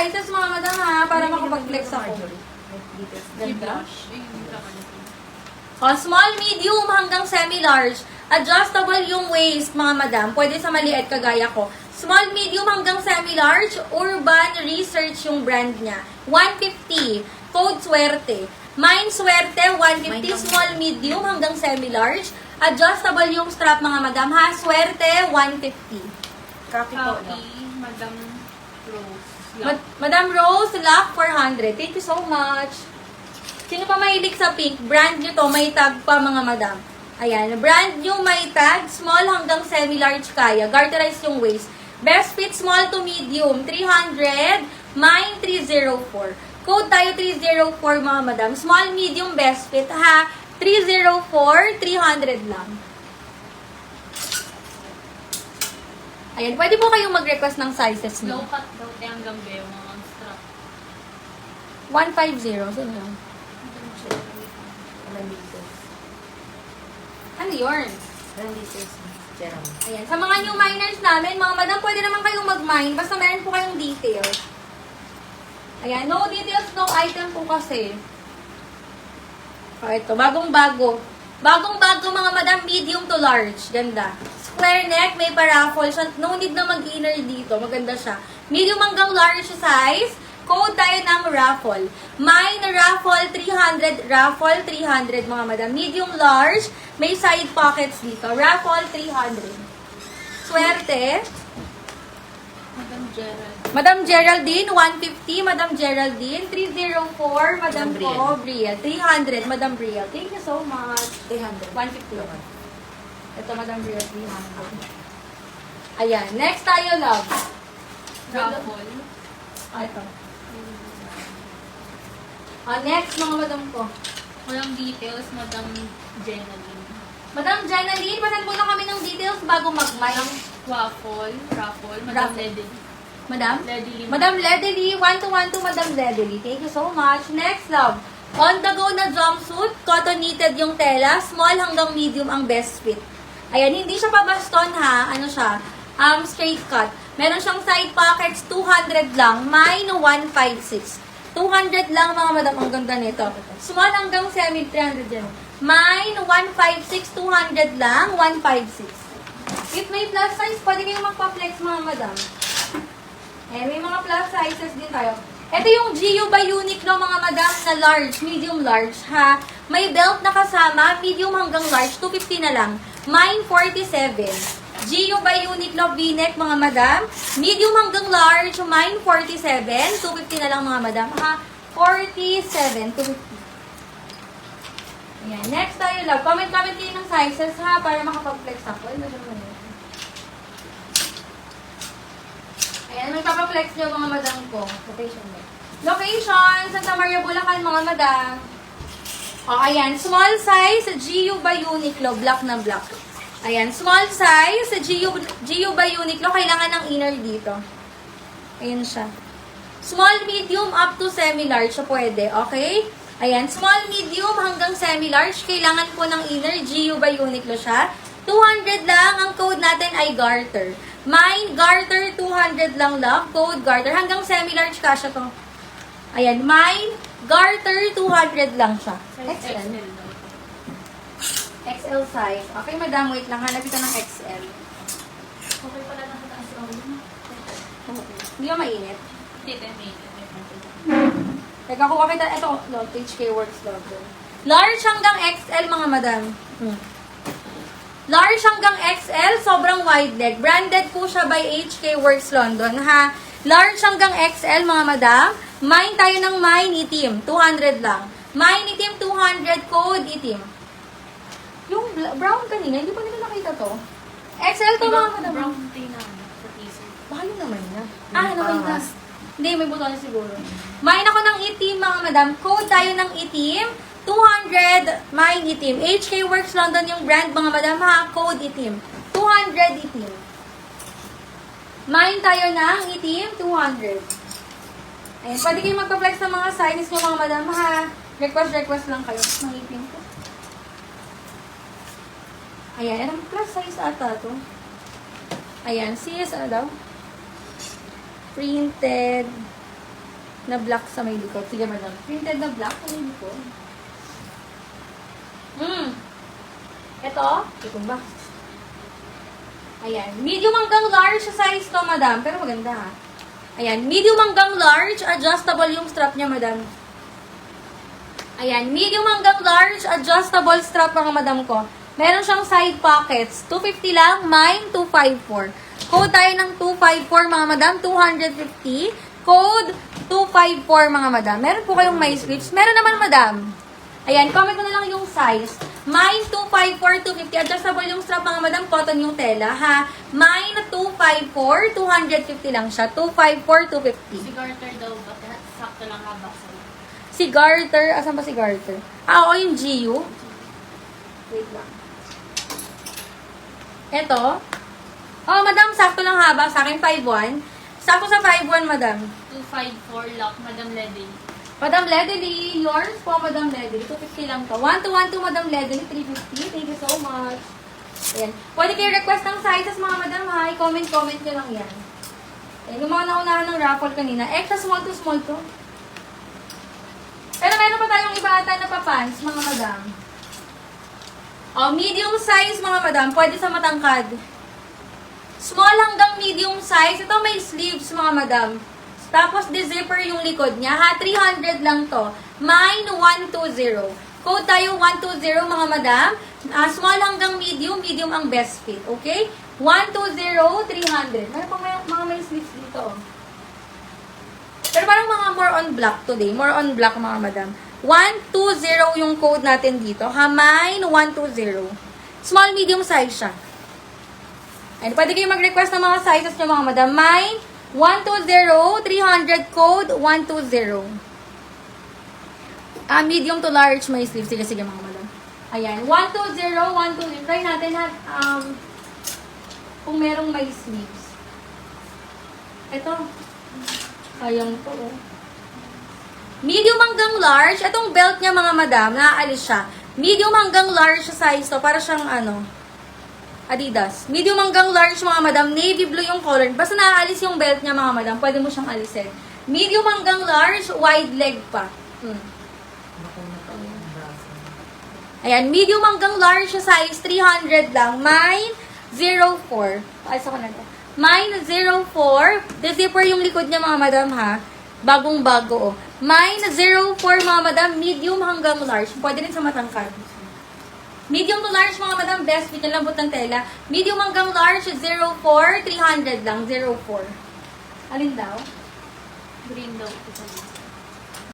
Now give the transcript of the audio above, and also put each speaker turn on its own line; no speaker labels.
sizes mga madam ha, para makapag-flex ako. Ganda. O, small, medium, hanggang semi-large. Adjustable yung waist, mga madam. Pwede sa maliit, kagaya ko. Small, medium, hanggang semi-large. Urban Research yung brand niya. 150. Code Swerte. Mine Swerte, 150. Small, medium, hanggang semi-large. Adjustable yung strap, mga madam ha. Swerte, 150.
Copy po.
Madam Rose.
Madam Rose, lock 400. Thank you so much. Sino pa mahilig sa pink? Brand nyo to, may tag pa mga madam. Ayan, brand nyo may tag, small hanggang semi-large kaya. Garterize yung waist. Best fit small to medium, 300. Mine, 304. Code tayo 304 mga madam. Small, medium, best fit ha. 304, 300 lang. Ayan, pwede po kayong mag-request ng sizes
Low
nyo.
cut daw tayo hanggang beyo mga strap.
150, sino yun? Ano yun? Ayan. Sa mga new miners namin, mga madam, pwede naman kayong mag-mine. Basta meron po kayong details. Ayan. No details, no item po kasi. O, ito. Bagong-bago. Bagong-bago, mga madam, medium to large. Ganda. Square neck, may paraffle. So, no need na mag-inner dito. Maganda siya. Medium hanggang large size. Code tayo ng raffle. Mine raffle 300, raffle 300 mga madam. Medium large, may side pockets dito. Raffle 300. Swerte.
Madam Gerald.
Madam Geraldine 150, Madam Geraldine 304, Madam Brielle 300, Madam Brielle. Thank you so much.
300.
150. Ito Madam Brielle 300. Ayan, next tayo love.
Raffle.
Ito. Next, mga madam ko.
Walang details, Madam Jenaline.
Madam Jenaline, pasan muna kami ng details bago mag-mine.
Raffle. Madam
Raffle.
Ledley.
Madam?
Ledley.
Madam Ledley, 1212, Madam Ledley. Thank you so much. Next, love. On the go na jumpsuit, cotton knitted yung tela, small hanggang medium ang best fit. Ayan, hindi siya pabaston ha. Ano siya? Straight cut. Meron siyang side pockets, 200 lang. Mine, 156. 200 lang mga madam, ang ganda nito. Small hanggang semi, 300 yan. Mine, 156, 200 lang, 156. If may plus size, pwede kayong magpa-flex mga madam. Eh, may mga plus sizes din tayo. Ito yung GU by Uniqlo mga madam na large, medium large ha. May belt na kasama, medium hanggang large, 250 na lang. Mine, 47. GU by Uniqlo V-neck mga madam. Medium hanggang large, mine 47. 250 na lang mga madam ha. 47, 250. Ayan. Next tayo love. Comment kayo ng sizes ha para makapag-flex ako. Ayan, may papaplex nyo mga madam ko. Location, Santa Maria, Bulacan mga madam. O, ayan. Small size, GU by Uniqlo. Black na black. Ayan, small size, GU by Uniqlo, kailangan ng inner dito. Ayan siya. Small, medium, up to semi-large, so pwede, okay? Ayan, small, medium, hanggang semi-large, kailangan po ng inner, GU by Uniqlo siya. 200 lang, ang code natin ay garter. Mine, garter, 200 lang love, code garter, hanggang semi-large kasya to. Ayan, mine, garter, 200 lang siya. XL. XL size. Okay, madam, wait lang. Hanap kita ng XL.
Okay pala nakataas ako.
Hindi ba mainit?
Tita May.
Teka, kuha kita. Ito, love, HK Works logo. Large hanggang XL, mga madam. Large hanggang XL, sobrang wide leg. Branded po siya by HK Works London, ha? Large hanggang XL, mga madam. Mine tayo ng mine itim. 200 lang. Mine itim, 200. Code itim. Yung brown kanina, hindi pa nila nakita to. XL to mga madam.
Brown tea na sa t-shirt.
Baka yun naman na. Naman na. Hindi, may buton siguro. Mine ako ng itim, mga madam. Code tayo ng itim. 200, mine itim. HK Works London yung brand, mga madam ha. Code itim. 200 itim. Mine tayo ng itim, 200. Ayan, pwede kayong magpa-flex sa mga sizes nyo, mga madam ha. Request lang kayo. Mga itim ko. Ayan, anong plus size ata to? Ayan, CS ano daw? Printed. na black sa may likod. Sige, madam. Printed na black sa may likod. Ito. Ito ba? Ayan. Medium hanggang large sa size to, madam. Pero maganda, ha? Ayan. Medium hanggang large. Adjustable yung strap niya, madam. Ayan. Medium hanggang large. Adjustable strap, mga madam ko. Meron siyang side pockets. 250 lang. Mine, 254. Code tayo ng 254, mga madam. 250. Code 254, mga madam. Meron po kayong may slips. Meron naman, madam. Ayan, comment mo na lang yung size. Mine, 254, 250. Adjustable yung strap, mga madam. Cotton yung tela, ha? Mine, 254, 250 lang siya. 254, 250.
Si Garter daw ba? Sakto lang haba sa
Si Garter. Asan ba si Garter? Ah, oo, yung GU. Wait lang. Ito. Oh, madam, sakto lang haba. Sa akin, 5'1". Sakto sa 5'1", madam.
254 lock, Madam Lady.
Madam Ledley, yours po, Madam Ledley. 250 lang to. 1212, Madam Ledley, 350. Thank you so much. Ayan. Pwede kayo request ng sizes, mga madam, ha? I-comment nyo lang yan. Ayan, yung mga naunahan ng raffle kanina. Extra small to small to. Pero meron pa tayong iba ata na pa-pants, mga madam. Oh, medium size, mga madam. Pwede sa matangkad. Small hanggang medium size. Ito may sleeves, mga madam. Tapos, zipper yung likod niya, ha? 300 lang to. Mine, 120. Code tayo, 120, mga madam. Small hanggang medium, medium ang best fit, okay? 120, 300. Meron pa mga may sleeves dito, oh. Pero parang mga more on black today. More on black, mga madam. 120 yung code natin dito, ha? Mine, 120. Small, medium size siya. And pwede kayo mag-request ng mga sizes nyo, mga madam. Mine, 120, 300 code, 120. Medium to large may sleeves. Sige, sige, mga madam. Ayan, 120, 120. Try natin ha, kung merong may sleeves. Ito. Sayang to, oh. Medium hanggang large. Itong belt niya, mga madam, naaalis siya. Medium hanggang large size to. Para siyang, Adidas. Medium hanggang large, mga madam. Navy blue yung color. Basta naaalis yung belt niya, mga madam. Pwede mo siyang alisin. Medium hanggang large, wide leg pa. Ayan, medium hanggang large size, 300 lang. Mine, 04. Ayos ako na ito. Mine, 04. The zipper yung likod niya, mga madam, ha? Bagong-bago, oh. Mine, 04, mga madam. Medium hanggang large. Pwede rin sa matangkad. Medium to large, mga madam, best fit yung lambot ng tela. Medium hanggang large, 04, 300 lang, 04. Alin daw?
Green daw. Ito.